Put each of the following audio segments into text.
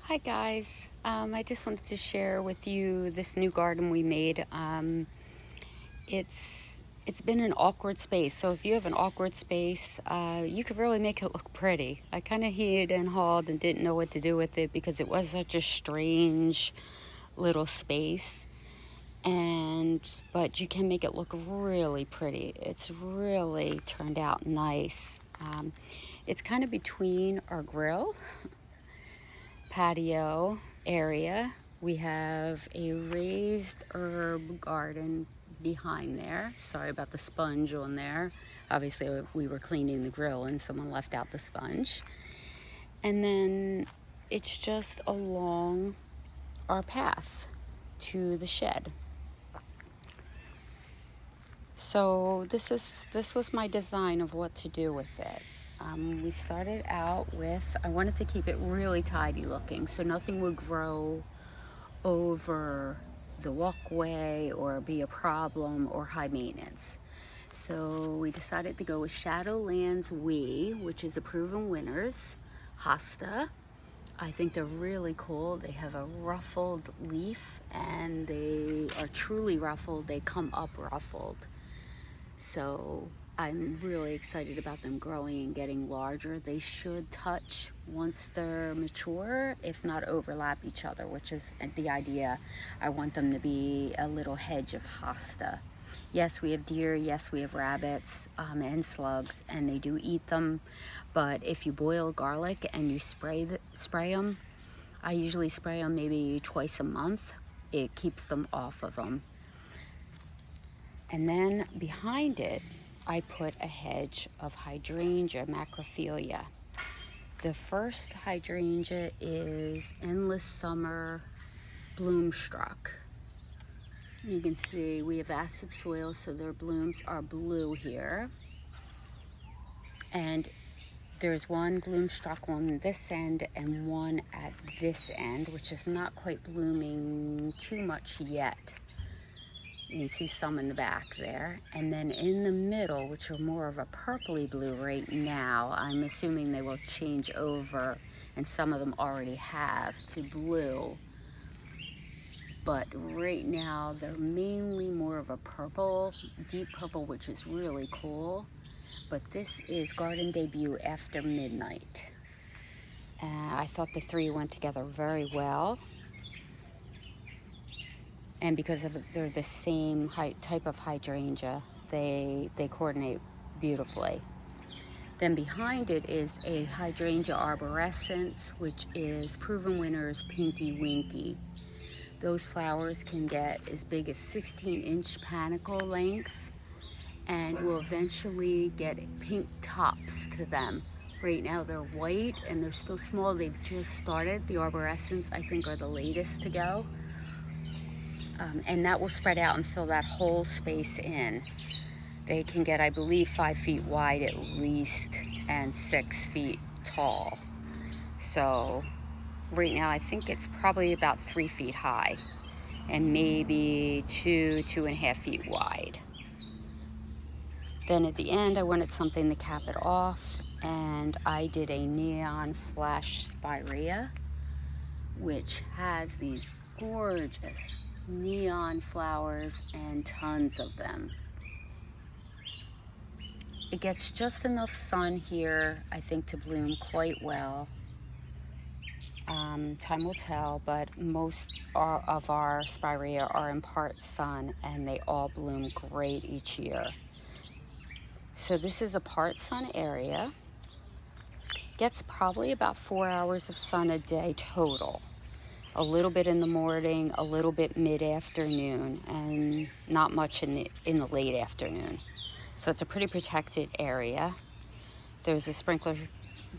Hi guys, I just wanted to share with you this new garden we made. It's been an awkward space, so if you have an awkward space, you could really make it look pretty. I kind of hewed and hawed and didn't know what to do with it because it was such a strange little space. But you can make it look really pretty. It's really turned out nice. It's kind of between our grill patio area. We have a raised herb garden behind there. Sorry about the sponge on there. Obviously, we were cleaning the grill and someone left out the sponge. And then it's just along our path to the shed. So this was my design of what to do with it. We started out with, I wanted to keep it really tidy looking, so nothing would grow over the walkway or be a problem or high maintenance. So we decided to go with Shadowlands which is a proven winners, hosta. I think they're really cool. They have a ruffled leaf and they are truly ruffled. They come up ruffled. So I'm really excited about them growing and getting larger. They should touch once they're mature, if not overlap each other, which is the idea. I want them to be a little hedge of hosta. Yes, we have deer, yes, we have rabbits and slugs, and they do eat them. But if you boil garlic and you spray them, I usually spray them maybe twice a month. It keeps them off of them. And then behind it, I put a hedge of Hydrangea Macrophilia. The first hydrangea is Endless Summer Bloomstruck. You can see we have acid soil, so their blooms are blue here. And there's one bloomstruck on this end and one at this end, which is not quite blooming too much yet. You can see some in the back there. And then in the middle, which are more of a purpley blue right now, I'm assuming they will change over, and some of them already have, to blue. But right now, they're mainly more of a purple, deep purple, which is really cool. But this is garden debut after midnight. I thought the three went together very well. And because they're the same type of hydrangea, they coordinate beautifully. Then behind it is a hydrangea arborescens, which is proven winners Pinky Winky. Those flowers can get as big as 16-inch panicle length and will eventually get pink tops to them. Right now they're white and they're still small. They've just started. The arborescens, I think, are the latest to go. And that will spread out and fill that whole space in. They can get, I believe, 5 feet wide at least and 6 feet tall. So right now I think it's probably about 3 feet high and maybe 2.5 feet wide. Then at the end I wanted something to cap it off, and I did a neon flash Spirea, which has these gorgeous neon flowers and tons of them. It gets just enough sun here, I think, to bloom quite well. Time will tell, but most of our Spirea are in part sun and they all bloom great each year. So this is a part sun area. Gets probably about 4 hours of sun a day total. A little bit in the morning, a little bit mid-afternoon, and not much in the late afternoon. So it's a pretty protected area. There's a sprinkler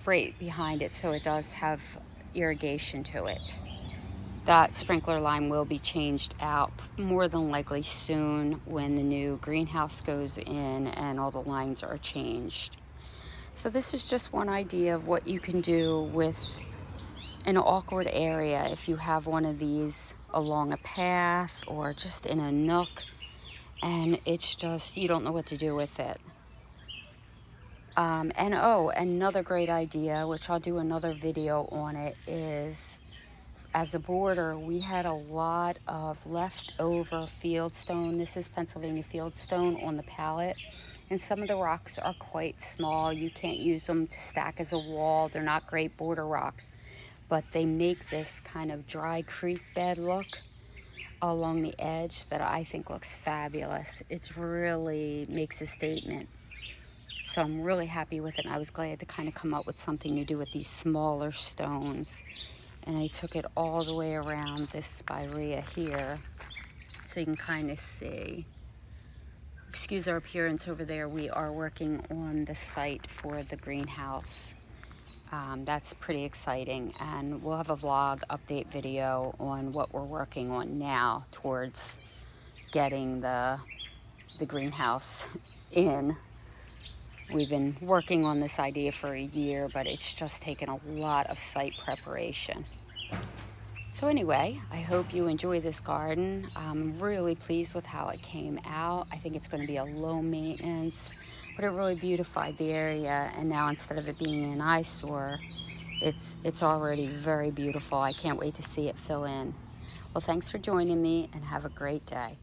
right behind it, so it does have irrigation to it. That sprinkler line will be changed out more than likely soon when the new greenhouse goes in and all the lines are changed. So this is just one idea of what you can do with an awkward area if you have one of these along a path or just in a nook and it's just, you don't know what to do with it. And another great idea, which I'll do another video on it, is as a border, we had a lot of leftover fieldstone. This is Pennsylvania fieldstone on the pallet. And some of the rocks are quite small. You can't use them to stack as a wall. They're not great border rocks, but they make this kind of dry creek bed look along the edge that I think looks fabulous. It's really makes a statement. So I'm really happy with it. And I was glad to kind of come up with something to do with these smaller stones. And I took it all the way around this Spirea here, so you can kind of see. Excuse our appearance over there. We are working on the site for the greenhouse. That's pretty exciting, and we'll have a vlog update video on what we're working on now towards getting the greenhouse in. We've been working on this idea for a year, but it's just taken a lot of site preparation. So anyway, I hope you enjoy this garden. I'm really pleased with how it came out. I think it's going to be a low maintenance, but it really beautified the area. And now instead of it being an eyesore, it's already very beautiful. I can't wait to see it fill in. Well, thanks for joining me, and have a great day.